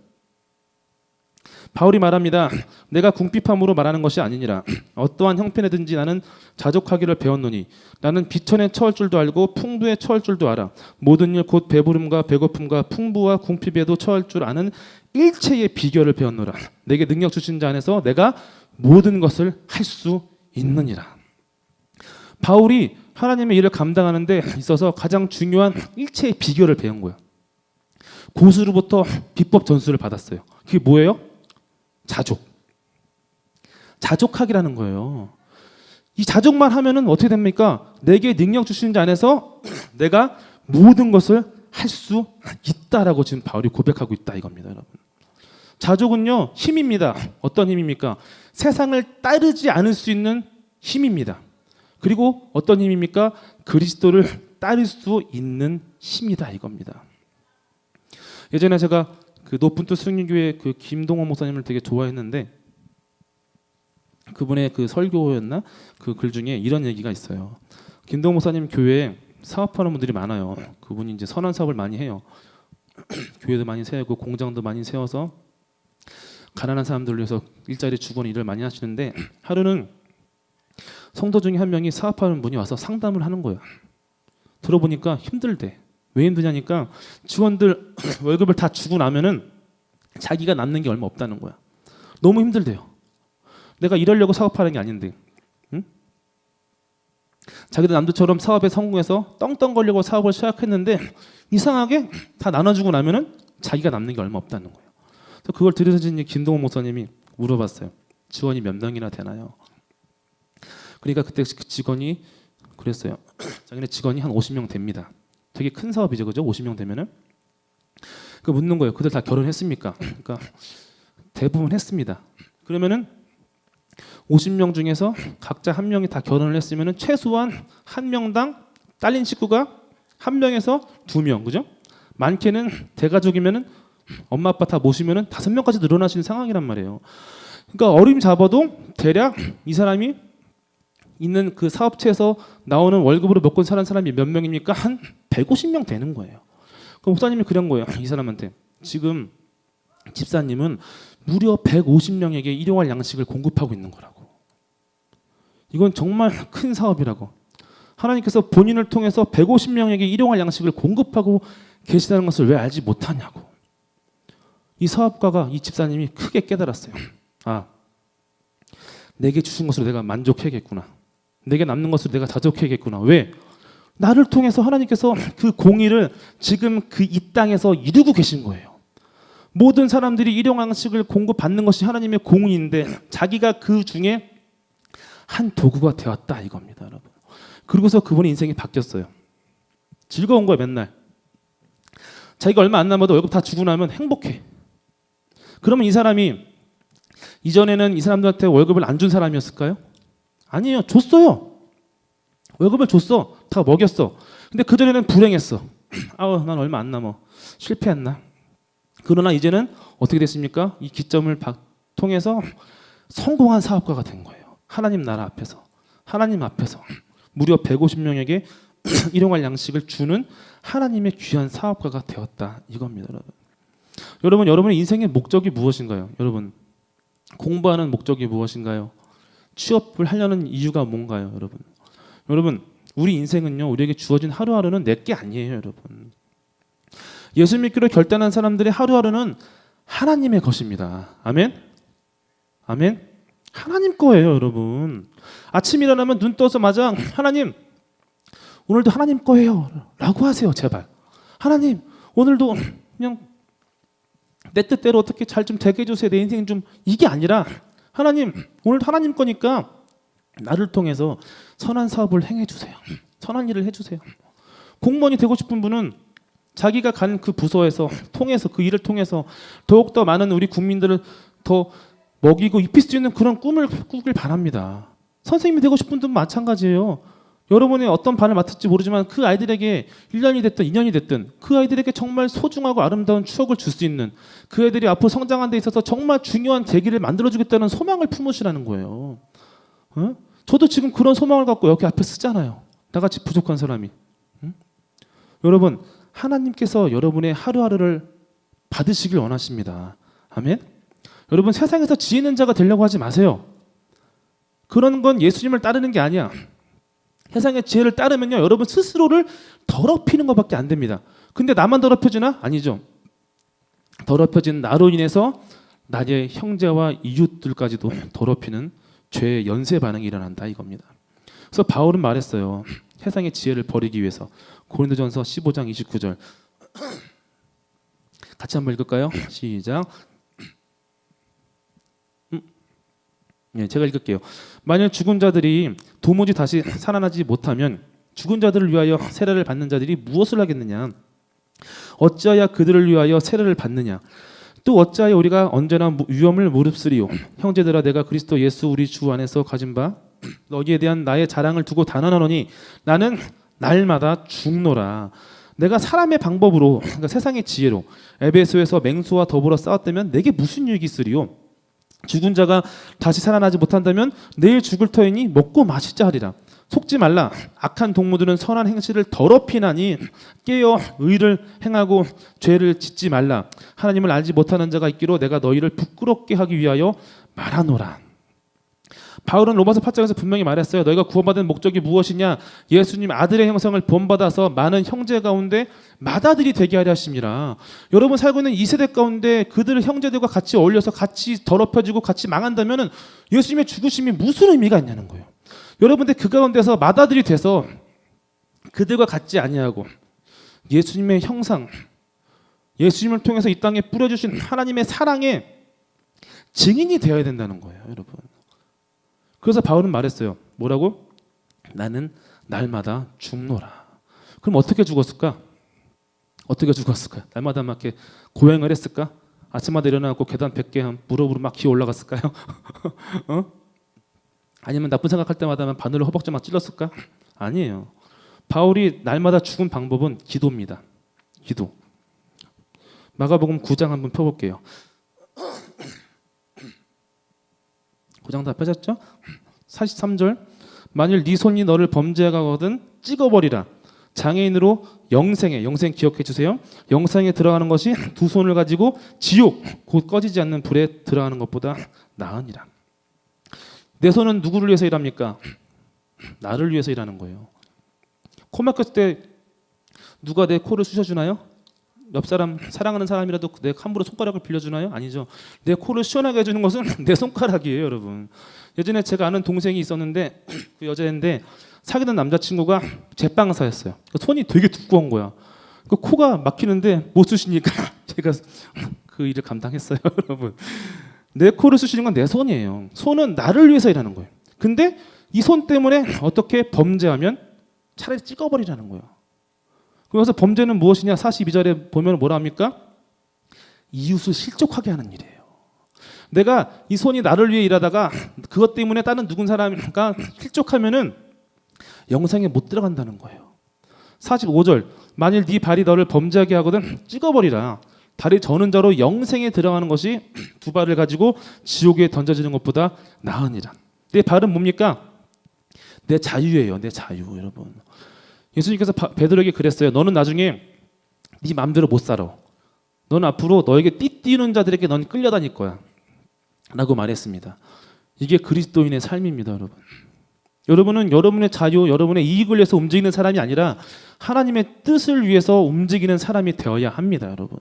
바울이 말합니다. 내가 궁핍함으로 말하는 것이 아니니라. 어떠한 형편에든지 나는 자족하기를 배웠노니 나는 비천에 처할 줄도 알고 풍부에 처할 줄도 알아. 모든 일 곧 배부름과 배고픔과 풍부와 궁핍에도 처할 줄 아는 일체의 비결을 배웠노라. 내게 능력 주신 자 안에서 내가 모든 것을 할 수 있느니라. 바울이 하나님의 일을 감당하는 데 있어서 가장 중요한 일체의 비결을 배운 거예요. 고수로부터 비법 전수를 받았어요. 그게 뭐예요? 자족. 자족하기라는 거예요. 이 자족만 하면은 어떻게 됩니까? 내게 능력 주시는 자 안에서 내가 모든 것을 할 수 있다라고 지금 바울이 고백하고 있다 이겁니다, 여러분. 자족은요, 힘입니다. 어떤 힘입니까? 세상을 따르지 않을 수 있는 힘입니다. 그리고 어떤 힘입니까? 그리스도를 따를 수 있는 힘이다 이겁니다. 예전에 제가 그 높은 뜻 승리교회 그 김동원 목사님을 되게 좋아했는데 그분의 그 설교였나 그 글 중에 이런 얘기가 있어요. 김동원 목사님 교회에 사업하는 분들이 많아요. 그분이 이제 선한 사업을 많이 해요. 교회도 많이 세우고 공장도 많이 세워서 가난한 사람들을 위해서 일자리 주거니 일을 많이 하시는데 하루는 성도 중에 한 명이 사업하는 분이 와서 상담을 하는 거예요. 들어보니까 힘들대. 왜 힘드냐니까 직원들 월급을 다 주고 나면은 자기가 남는 게 얼마 없다는 거야. 너무 힘들대요. 내가 이러려고 사업하는 게 아닌데, 응? 자기도 남들처럼 사업에 성공해서 떵떵거리고 사업을 시작했는데 이상하게 다 나눠주고 나면은 자기가 남는 게 얼마 없다는 거예요. 그래서 그걸 들으신 김동원 목사님이 물어봤어요. 직원이 몇 명이나 되나요? 그러니까 그때 그 직원이 그랬어요. 자기네 직원이 한 50명 됩니다. 되게 큰 사업이죠, 그죠? 50명 되면은 그 묻는 거예요. 그들 다 결혼했습니까? 그러니까 대부분 했습니다. 그러면은 50명 중에서 각자 한 명이 다 결혼을 했으면은 최소한 한 명당 딸린 식구가 한 명에서 2명, 그죠? 많게는 대가족이면은 엄마 아빠 다 모시면은 5명까지 늘어나시는 상황이란 말이에요. 그러니까 어림잡아도 대략 이 사람이 있는 그 사업체에서 나오는 월급으로 먹고 사는 사람이 몇 명입니까? 한 150명 되는 거예요. 그럼 목사님이 그런 거예요. 이 사람한테 지금 집사님은 무려 150명에게 일용할 양식을 공급하고 있는 거라고. 이건 정말 큰 사업이라고. 하나님께서 본인을 통해서 150명에게 일용할 양식을 공급하고 계시다는 것을 왜 알지 못하냐고. 이 사업가가, 이 집사님이 크게 깨달았어요. 아, 내게 주신 것으로 내가 만족해야겠구나. 내게 남는 것으로 내가 자족해야겠구나. 왜? 나를 통해서 하나님께서 그 공의를 지금 그 이 땅에서 이루고 계신 거예요. 모든 사람들이 일용양식을 공급받는 것이 하나님의 공의인데 자기가 그 중에 한 도구가 되었다 이겁니다, 여러분. 그러고서 그분의 인생이 바뀌었어요. 즐거운 거야, 맨날. 자기가 얼마 안 남아도 월급 다 주고 나면 행복해. 그러면 이 사람이 이전에는 이 사람들한테 월급을 안 준 사람이었을까요? 아니에요. 줬어요. 월급을 줬어. 다 먹였어. 근데 그전에는 불행했어. 아우, 난 얼마 안 남아. 실패했나? 그러나 이제는 어떻게 됐습니까? 이 기점을 통해서 성공한 사업가가 된 거예요. 하나님 나라 앞에서. 하나님 앞에서. 무려 150명에게 일용할 양식을 주는 하나님의 귀한 사업가가 되었다. 이겁니다, 여러분. 여러분의 인생의 목적이 무엇인가요? 여러분, 공부하는 목적이 무엇인가요? 취업을 하려는 이유가 뭔가요, 여러분, 우리 인생은요, 우리에게 주어진 하루하루는 내 게 아니에요, 여러분. 예수 믿기로 결단한 사람들의 하루하루는 하나님의 것입니다. 아멘? 아멘? 하나님 거예요, 여러분. 아침 일어나면 눈 떠서마자 하나님, 오늘도 하나님 거예요 라고 하세요, 제발. 하나님, 오늘도 그냥 내 뜻대로 어떻게 잘 좀 되게 해주세요. 내 인생 좀, 이게 아니라 하나님, 오늘도 하나님 거니까 나를 통해서 선한 사업을 행해주세요. 선한 일을 해주세요. 공무원이 되고 싶은 분은 자기가 간 그 부서에서 통해서 그 일을 통해서 더욱더 많은 우리 국민들을 더 먹이고 입힐 수 있는 그런 꿈을 꾸길 바랍니다. 선생님이 되고 싶은 분도 마찬가지예요. 여러분이 어떤 반을 맡을지 모르지만 그 아이들에게 1년이 됐든 2년이 됐든 그 아이들에게 정말 소중하고 아름다운 추억을 줄 수 있는, 그 아이들이 앞으로 성장하는 데 있어서 정말 중요한 계기를 만들어주겠다는 소망을 품으시라는 거예요. 어? 저도 지금 그런 소망을 갖고 여기 앞에 쓰잖아요. 나같이 부족한 사람이. 응? 여러분, 하나님께서 여러분의 하루하루를 받으시길 원하십니다. 아멘? 여러분, 세상에서 지혜 있는 자가 되려고 하지 마세요. 그런 건 예수님을 따르는 게 아니야. 세상의 지혜를 따르면요, 여러분 스스로를 더럽히는 것밖에 안 됩니다. 근데 나만 더럽혀지나? 아니죠. 더럽혀진 나로 인해서 나의 형제와 이웃들까지도 더럽히는 죄의 연쇄 반응이 일어난다 이겁니다. 그래서 바울은 말했어요. 세상의 지혜를 버리기 위해서. 고린도전서 15장 29절 같이 한번 읽을까요? 시작. 네, 제가 읽을게요. 만일 죽은 자들이 도무지 다시 살아나지 못하면 죽은 자들을 위하여 세례를 받는 자들이 무엇을 하겠느냐? 어찌하여 그들을 위하여 세례를 받느냐? 또 어찌하여 우리가 언제나 위험을 무릅쓰리요? 형제들아, 내가 그리스도 예수 우리 주 안에서 가진 바 너희에 대한 나의 자랑을 두고 단언하노니 나는 날마다 죽노라. 내가 사람의 방법으로, 그러니까 세상의 지혜로 에베소에서 맹수와 더불어 싸웠다면 내게 무슨 유익이 있으리요? 죽은 자가 다시 살아나지 못한다면 내일 죽을 터이니 먹고 마시자 하리라. 속지 말라. 악한 동무들은 선한 행실을 더럽히나니 깨어 의를 행하고 죄를 짓지 말라. 하나님을 알지 못하는 자가 있기로 내가 너희를 부끄럽게 하기 위하여 말하노라. 바울은 로마서 8장에서 분명히 말했어요. 너희가 구원받은 목적이 무엇이냐? 예수님 아들의 형상을 본받아서 많은 형제 가운데 맏아들이 되게 하려 하심이라. 여러분 살고 있는 이 세대 가운데 그들 형제들과 같이 어울려서 같이 더럽혀지고 같이 망한다면 예수님의 죽으심이 무슨 의미가 있냐는 거예요. 여러분들 그 가운데서 맏아들이 돼서 그들과 같지 아니하고 예수님의 형상, 예수님을 통해서 이 땅에 뿌려주신 하나님의 사랑의 증인이 되어야 된다는 거예요, 여러분. 그래서 바울은 말했어요. 뭐라고? 나는 날마다 죽노라. 그럼 어떻게 죽었을까? 어떻게 죽었을까요? 날마다 막 이렇게 고행을 했을까? 아침마다 일어나고 계단 100개 무릎으로 막 기어 올라갔을까요? 어? 아니면 나쁜 생각할 때마다 바늘로 허벅지 막 찔렀을까? 아니에요. 바울이 날마다 죽은 방법은 기도입니다. 기도. 마가복음 9장 한번 펴볼게요. 고장 다 펴졌죠? 43절 만일 네 손이 너를 범죄하거든 찍어버리라. 장애인으로 영생 기억해 주세요. 영생에 들어가는 것이 두 손을 가지고 지옥 곧 꺼지지 않는 불에 들어가는 것보다 나으니라. 내 손은 누구를 위해서 일합니까? 나를 위해서 일하는 거예요. 코 막혔을 때 누가 내 코를 쑤셔주나요? 옆 사람 사랑하는 사람이라도 내 함부로 손가락을 빌려주나요? 아니죠. 내 코를 시원하게 해주는 것은 내 손가락이에요, 여러분. 예전에 제가 아는 동생이 있었는데 그 여자인데 사귀던 남자친구가 제빵사였어요. 손이 되게 두꺼운 거야. 그 코가 막히는데 못 쑤시니까 제가 그 일을 감당했어요, 여러분. 내 코를 쑤시는 건 내 손이에요. 손은 나를 위해서 일하는 거예요. 근데 이 손 때문에 어떻게 범죄하면 차라리 찍어버리라는 거예요. 그래서 범죄는 무엇이냐? 42절에 보면 뭐라 합니까? 이웃을 실족하게 하는 일이에요. 내가 이 손이 나를 위해 일하다가 그것 때문에 다른 누군 사람과 실족하면은 영생에 못 들어간다는 거예요. 45절 만일 네 발이 너를 범죄하게 하거든 찍어버리라. 다리 저는 자로 영생에 들어가는 것이 두 발을 가지고 지옥에 던져지는 것보다 나으니라. 내 발은 뭡니까? 내 자유예요. 내 자유, 여러분. 예수님께서 베드로에게 그랬어요. 너는 나중에 네 마음대로 못 살아. 너는 앞으로 너에게 띠띠는 자들에게 넌 끌려다닐 거야. 라고 말했습니다. 이게 그리스도인의 삶입니다, 여러분. 여러분은 여러분의 자유, 여러분의 이익을 위해서 움직이는 사람이 아니라 하나님의 뜻을 위해서 움직이는 사람이 되어야 합니다, 여러분.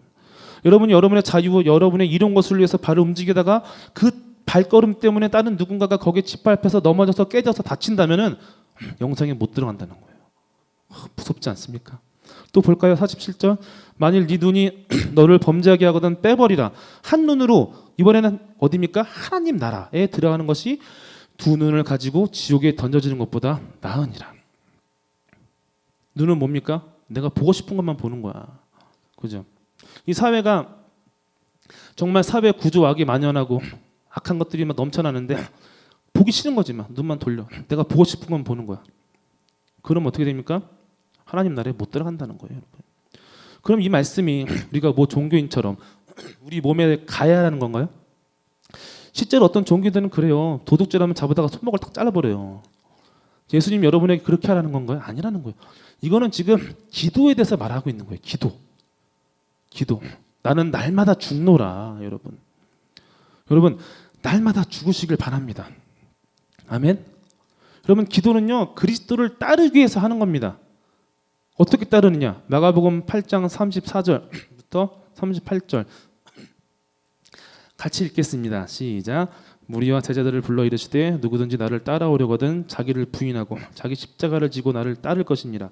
여러분이 여러분의 자유, 여러분의 이룬 것을 위해서 발을 움직이다가 그 발걸음 때문에 다른 누군가가 거기에 짓밟혀서 넘어져서 깨져서 다친다면은 영생에 못 들어간다는 거예요. 무섭지 않습니까? 또 볼까요? 47절 만일 네 눈이 너를 범죄하게 하거든 빼버리라. 한 눈으로 이번에는 어디입니까? 하나님 나라에 들어가는 것이 두 눈을 가지고 지옥에 던져지는 것보다 나으니라. 눈은 뭡니까? 내가 보고 싶은 것만 보는 거야. 그죠? 이 사회가 정말 사회 구조 악이 만연하고 악한 것들이 막 넘쳐나는데 보기 싫은 거지만 눈만 돌려. 내가 보고 싶은 건 보는 거야. 그럼 어떻게 됩니까? 하나님 나라에 못 들어간다는 거예요, 여러분. 그럼 이 말씀이 우리가 뭐 종교인처럼 우리 몸에 가야 하는 건가요? 실제로 어떤 종교들은 그래요. 도둑질하면 잡아다가 손목을 딱 잘라버려요. 예수님 여러분에게 그렇게 하라는 건가요? 아니라는 거예요. 이거는 지금 기도에 대해서 말하고 있는 거예요. 기도. 나는 날마다 죽노라, 여러분. 여러분 날마다 죽으시길 바랍니다. 아멘. 여러분 기도는요 그리스도를 따르기 위해서 하는 겁니다. 어떻게 따르느냐? 마가복음 8장 34절부터 38절 같이 읽겠습니다. 시작. 무리와 제자들을 불러 이르시되 누구든지 나를 따라오려거든 자기를 부인하고 자기 십자가를 지고 나를 따를 것이니라.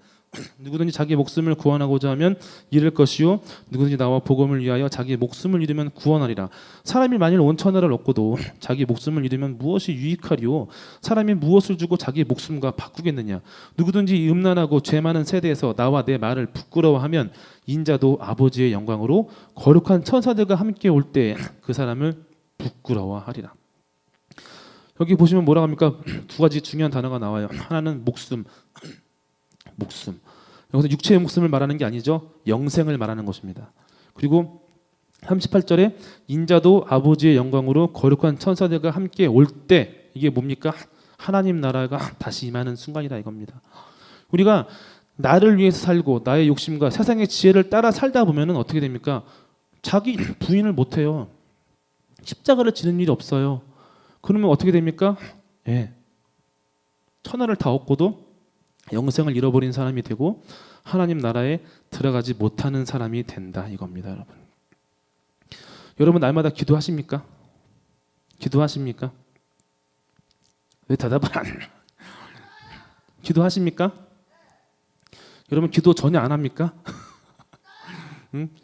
누구든지 자기 목숨을 구원하고자 하면 잃을 것이요 누구든지 나와 복음을 위하여 자기 목숨을 잃으면 구원하리라. 사람이 만일 온 천하를 얻고도 자기 목숨을 잃으면 무엇이 유익하리요? 사람이 무엇을 주고 자기 목숨과 바꾸겠느냐? 누구든지 이 음란하고 죄 많은 세대에서 나와 내 말을 부끄러워하면 인자도 아버지의 영광으로 거룩한 천사들과 함께 올 때 그 사람을 부끄러워하리라. 여기 보시면 뭐라고 합니까? 두 가지 중요한 단어가 나와요. 하나는 목숨. 여기서 육체의 목숨을 말하는 게 아니죠. 영생을 말하는 것입니다. 그리고 38절에 인자도 아버지의 영광으로 거룩한 천사들과 함께 올 때 이게 뭡니까? 하나님 나라가 다시 임하는 순간이다 이겁니다. 우리가 나를 위해서 살고 나의 욕심과 세상의 지혜를 따라 살다 보면은 어떻게 됩니까? 자기 부인을 못 해요. 십자가를 지는 일이 없어요. 그러면 어떻게 됩니까? 예. 천하를 다 얻고도 영생을 잃어버린 사람이 되고 하나님 나라에 들어가지 못하는 사람이 된다 이겁니다, 여러분. 여러분 날마다 기도하십니까? 기도하십니까? 왜 대답을 안 해요? 기도하십니까? 여러분 기도 전혀 안 합니까?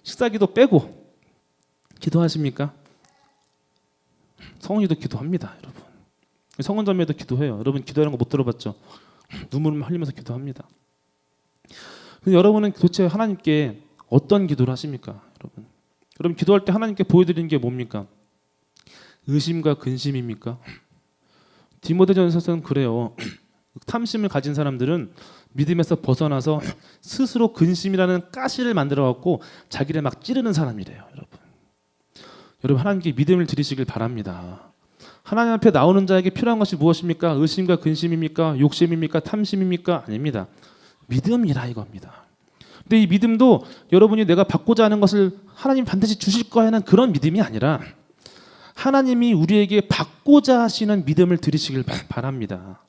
식사기도 빼고 기도하십니까? 성은이도 기도합니다, 여러분. 성은자매도 기도해요. 여러분 기도하는 거 못 들어봤죠? 눈물을 흘리면서 기도합니다. 근데 여러분은 도대체 하나님께 어떤 기도를 하십니까, 여러분? 여러분 기도할 때 하나님께 보여드리는 게 뭡니까? 의심과 근심입니까? 디모데전서는 그래요. 탐심을 가진 사람들은 믿음에서 벗어나서 스스로 근심이라는 가시를 만들어 갖고 자기를 막 찌르는 사람이래요, 여러분. 여러분 하나님께 믿음을 드리시길 바랍니다. 하나님 앞에 나오는 자에게 필요한 것이 무엇입니까? 의심과 근심입니까? 욕심입니까? 탐심입니까? 아닙니다. 믿음이라 이겁니다. 근데 이 믿음도 여러분이 내가 받고자 하는 것을 하나님 반드시 주실 거야는 그런 믿음이 아니라 하나님이 우리에게 받고자 하시는 믿음을 드리시길 바랍니다.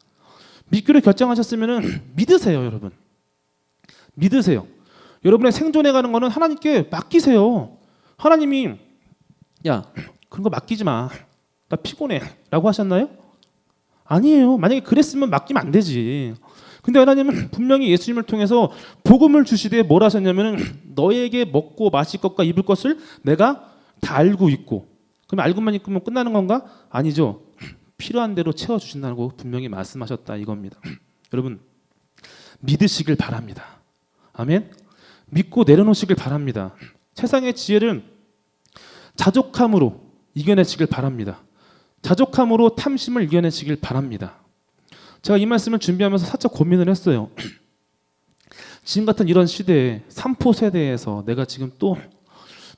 믿기로 결정하셨으면 믿으세요, 여러분. 믿으세요. 여러분의 생존해 가는 거는 하나님께 맡기세요. 하나님이 야, 그런 거 맡기지 마. 나 피곤해. 라고 하셨나요? 아니에요. 만약에 그랬으면 맡기면 안 되지. 근데 하나님은 분명히 예수님을 통해서 복음을 주시되 뭘 하셨냐면 너에게 먹고 마실 것과 입을 것을 내가 다 알고 있고, 그럼 알고만 있으면 끝나는 건가? 아니죠. 필요한 대로 채워주신다고 분명히 말씀하셨다 이겁니다. 여러분 믿으시길 바랍니다. 아멘. 믿고 내려놓으시길 바랍니다. 세상의 지혜를 자족함으로 이겨내시길 바랍니다. 자족함으로 탐심을 이겨내시길 바랍니다. 제가 이 말씀을 준비하면서 살짝 고민을 했어요. 지금 같은 이런 시대에 삼포 세대에서 내가 지금 또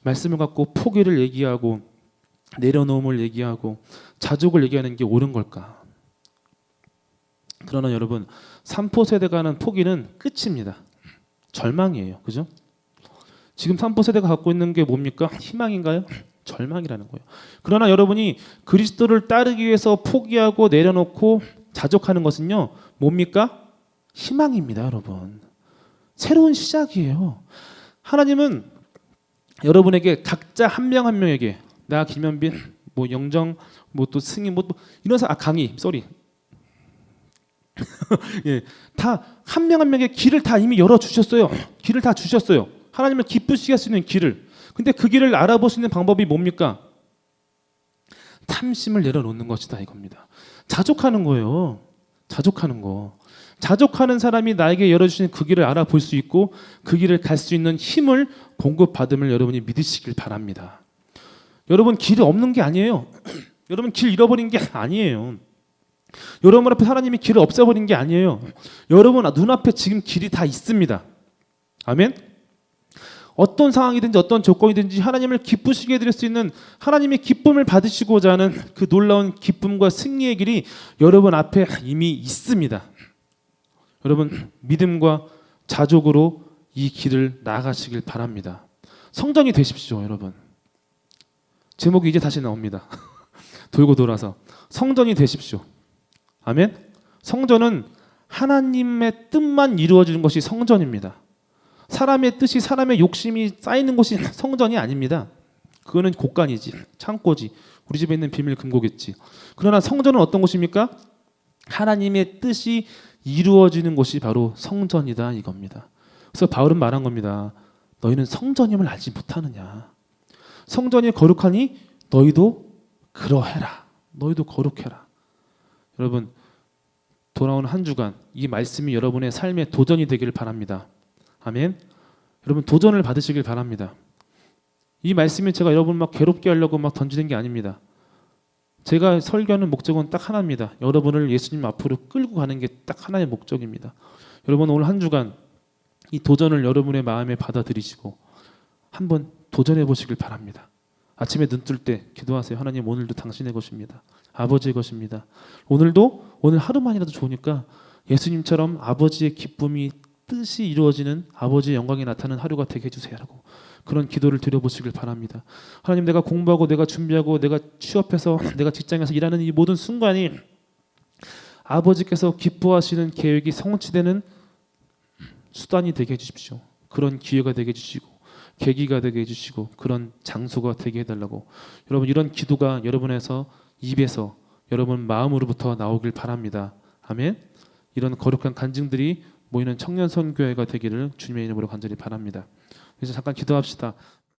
말씀을 갖고 포기를 얘기하고 내려놓음을 얘기하고 자족을 얘기하는 게 옳은 걸까? 그러나 여러분 삼포 세대가 하는 포기는 끝입니다. 절망이에요. 그죠? 지금 삼포 세대가 갖고 있는 게 뭡니까? 희망인가요? 절망이라는 거예요. 그러나 여러분이 그리스도를 따르기 위해서 포기하고 내려놓고 자족하는 것은요, 뭡니까? 희망입니다, 여러분. 새로운 시작이에요. 하나님은 여러분에게 각자 한 명 한 명에게 나 김현빈, 뭐 영정, 뭐 또 승희, 뭐 이런 사람, 강희, 쏘리, 예, 다 한 명 한 명의 길을 다 이미 열어 주셨어요. 길을 다 주셨어요. 하나님을 기쁘시게 할 수 있는 길을. 근데 그 길을 알아볼 수 있는 방법이 뭡니까? 탐심을 내려놓는 것이다 이겁니다. 자족하는 거예요. 자족하는 거. 자족하는 사람이 나에게 열어주신 그 길을 알아볼 수 있고 그 길을 갈 수 있는 힘을 공급받음을 여러분이 믿으시길 바랍니다. 여러분 길이 없는 게 아니에요. 여러분 길 잃어버린 게 아니에요. 여러분 앞에 하나님이 길을 없애버린 게 아니에요. 여러분 눈앞에 지금 길이 다 있습니다. 아멘. 어떤 상황이든지 어떤 조건이든지 하나님을 기쁘시게 해드릴 수 있는 하나님의 기쁨을 받으시고자 하는 그 놀라운 기쁨과 승리의 길이 여러분 앞에 이미 있습니다. 여러분 믿음과 자족으로 이 길을 나아가시길 바랍니다. 성전이 되십시오, 여러분. 제목이 이제 다시 나옵니다. 돌고 돌아서 성전이 되십시오. 아멘. 성전은 하나님의 뜻만 이루어지는 것이 성전입니다. 사람의 뜻이, 사람의 욕심이 쌓이는 곳이 성전이 아닙니다. 그거는 곳간이지, 창고지, 우리 집에 있는 비밀 금고겠지. 그러나 성전은 어떤 곳입니까? 하나님의 뜻이 이루어지는 곳이 바로 성전이다 이겁니다. 그래서 바울은 말한 겁니다. 너희는 성전임을 알지 못하느냐. 성전이 거룩하니 너희도 그러해라. 너희도 거룩해라. 여러분 돌아오는 한 주간 이 말씀이 여러분의 삶의 도전이 되기를 바랍니다. 아멘. 여러분 도전을 받으시길 바랍니다. 이 말씀이 제가 여러분 막 괴롭게 하려고 막 던지는 게 아닙니다. 제가 설교하는 목적은 딱 하나입니다. 여러분을 예수님 앞으로 끌고 가는 게 딱 하나의 목적입니다. 여러분 오늘 한 주간 이 도전을 여러분의 마음에 받아들이시고 한번 도전해 보시길 바랍니다. 아침에 눈 뜰 때 기도하세요. 하나님 오늘도 당신의 것입니다. 아버지의 것입니다. 오늘도 오늘 하루만이라도 좋으니까 예수님처럼 아버지의 기쁨이 뜻이 이루어지는 아버지의 영광이 나타나는 하루가 되게 해주세요라고 그런 기도를 드려보시길 바랍니다. 하나님 내가 공부하고 내가 준비하고 내가 취업해서 내가 직장에서 일하는 이 모든 순간이 아버지께서 기뻐하시는 계획이 성취되는 수단이 되게 해주십시오. 그런 기회가 되게 해주시고 계기가 되게 해주시고 그런 장소가 되게 해달라고 여러분 이런 기도가 여러분에서 입에서 여러분 마음으로부터 나오길 바랍니다. 아멘. 이런 거룩한 간증들이 모이는 청년 선교회가 되기를 주님의 이름으로 간절히 바랍니다. 이제 잠깐 기도합시다.